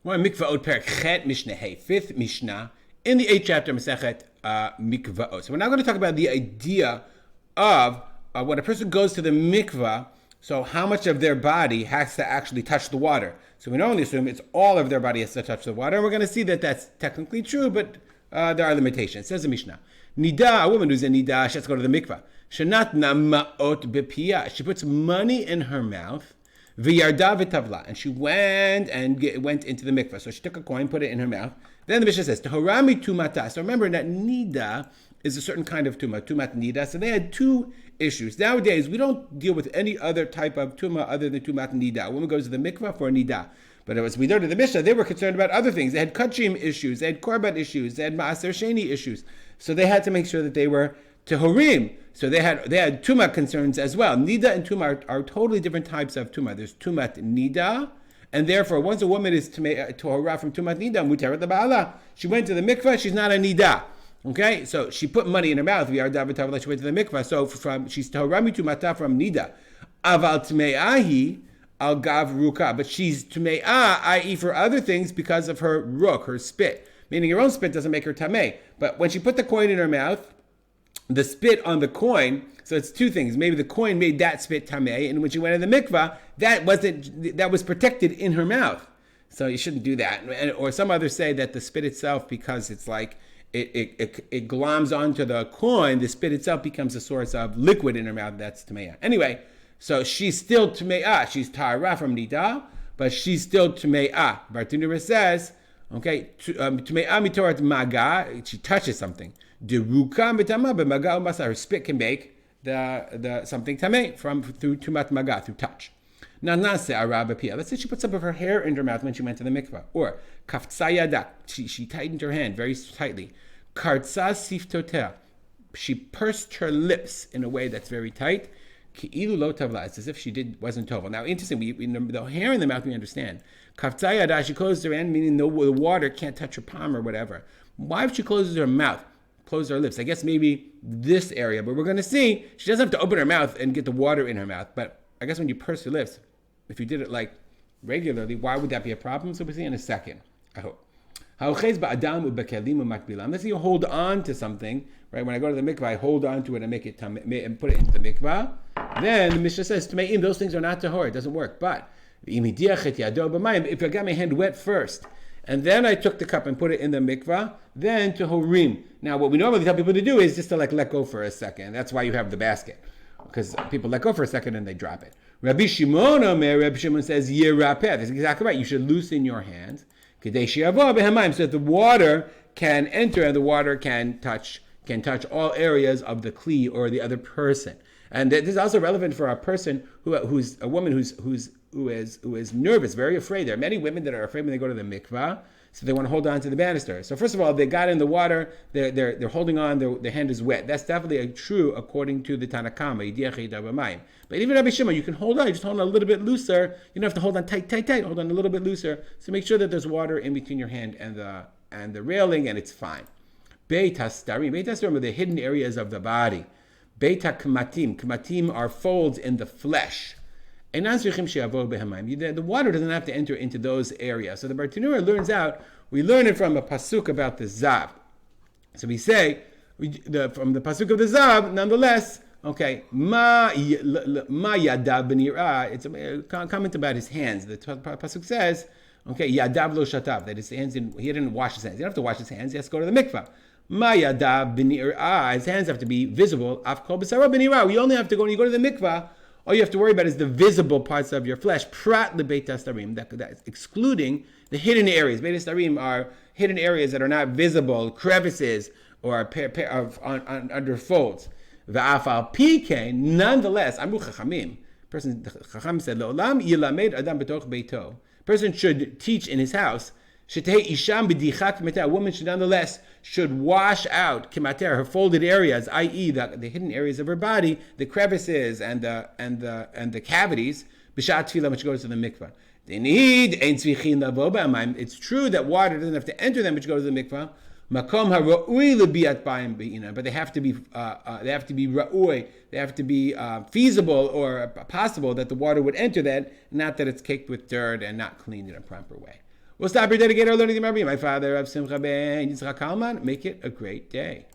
We're on Mikvaot Perek Chet Mishnah Hey, fifth Mishnah in the 8th chapter Masechet Mikvaot. So we're now going to talk about the idea of when a person goes to the mikveh, so how much of their body has to actually touch the water. So we normally assume it's all of their body has to touch the water, and we're going to see that that's technically true, but there are limitations. It says the Mishnah, Nida, a woman who's a Nida, she has to go to the mikveh. Shenat ma'ot b'piyah. She puts money in her mouth. V'yarda v'tavla, and she went into the mikveh. So she took a coin, put it in her mouth. Then the Mishnah says, "Tehorami tumata." So remember that nida is a certain kind of tuma, tumat nida. So they had two issues. Nowadays, we don't deal with any other type of tuma other than tumat nida. A woman goes to the mikveh for a nida. But as we learned in the Mishnah, they were concerned about other things. They had kachim issues, they had korban issues, they had maaser sheni issues. So they had to make sure that they were tehorim. So they had tuma concerns as well. Nida and tuma are totally different types of tuma. There's tumat nida, and therefore once a woman is tohara from tumat nida, muteret leba'ala. She went to the mikveh, she's not a nida. Okay, so she put money in her mouth. She went to the mikveh. So she's tohara tumata from nida. Aval tme'ahi al gav ruka, but she's tme'ah, i.e. for other things because of her ruk, her spit. Meaning her own spit doesn't make her tameh. But when she put the coin in her mouth, the spit on the coin, so it's two things. Maybe the coin made that spit tameh, and when she went in the mikvah, that was protected in her mouth. So you shouldn't do that. Or some others say that the spit itself, because it's like it gloms onto the coin, the spit itself becomes a source of liquid in her mouth. That's tameh. Anyway, so she's still tameh. She's tahara from nida, but she's still tameh. Bartunura says, okay, tameh mitorat maga. She touches something. Her spit can make the something tameh through tumat maga, through touch. Let's say she put some of her hair in her mouth when she went to the mikveh. Or kaftsayada, she tightened her hand very tightly. Kartsa siftotea, she pursed her lips in a way that's very tight. Ki'ilu lo tavla, it's as if she wasn't tovel. Now, interesting, the hair in the mouth we understand. Kaftsayada, she closed her hand, meaning the water can't touch her palm or whatever. Why if she closes her mouth? Close her lips. I guess maybe this area, but we're going to see she doesn't have to open her mouth and get the water in her mouth. But I guess when you purse your lips, if you did it like regularly, why would that be a problem? So we'll see in a second, I hope. Let's say you hold on to something, right? When I go to the mikvah, I hold on to it and make it and put it into the mikvah. Then the Mishnah says, those things are not tahor, it doesn't work. But if I got my hand wet first, and then I took the cup and put it in the mikvah, then to horim. Now, what we normally tell people to do is just to let go for a second. That's why you have the basket, because people let go for a second and they drop it. Rabbi Shimon says, Yerapeh. That's exactly right. You should loosen your hands, so that the water can enter and the water can touch all areas of the kli or the other person. And this is also relevant for a person who's a woman who is nervous, very afraid. There are many women that are afraid when they go to the mikvah, so they want to hold on to the banister. So first of all, they got in the water, they're holding on, their hand is wet. That's definitely true according to the Tanakama. But even Rabbi Shimon, you can hold on, you just hold on a little bit looser. You don't have to hold on tight, hold on a little bit looser. So make sure that there's water in between your hand and the railing, and it's fine. Beit hastarim are the hidden areas of the body. Beit kamatim are folds in the flesh. The water doesn't have to enter into those areas. So the Bartanura we learn it from a pasuk about the Zav. So we say, from the pasuk of the Zav, nonetheless, okay, ma yadav b'nirah, it's a comment about his hands. The pasuk says, okay, yadav lo shatav, that his hands, he didn't wash his hands. He didn't have to wash his hands, he has to go to the mikvah. Ma yadav b'nirah, his hands have to be visible. Af kol b'sara b'nirah, we only have to go, when you go to the mikvah, all you have to worry about is the visible parts of your flesh. Prat lebeit hastarim, that's excluding the hidden areas. Beit hastarim are hidden areas that are not visible, crevices or under folds. Va'afal pike, nonetheless, amru chachamim. Chacham said, Le'olam yilamed adam betoch beito. Person should teach in his house. Shetei isham b'dichat k'mateh. A woman should wash out k'mateh, her folded areas, i.e. the hidden areas of her body, the crevices and the cavities. B'shat tefillah, when she goes to the mikvah. It's true that water doesn't have to enter them, but you go to the mikvah. Makom ha'ra'ui lebiat b'ayim be'ina, but they have to be ra'ui. They have to be feasible or possible that the water would enter that, not that it's caked with dirt and not cleaned in a proper way. We'll stop here, dedicate our learning to Rabbi, my father of Simcha ben Yitzchak Kalman. Make it a great day.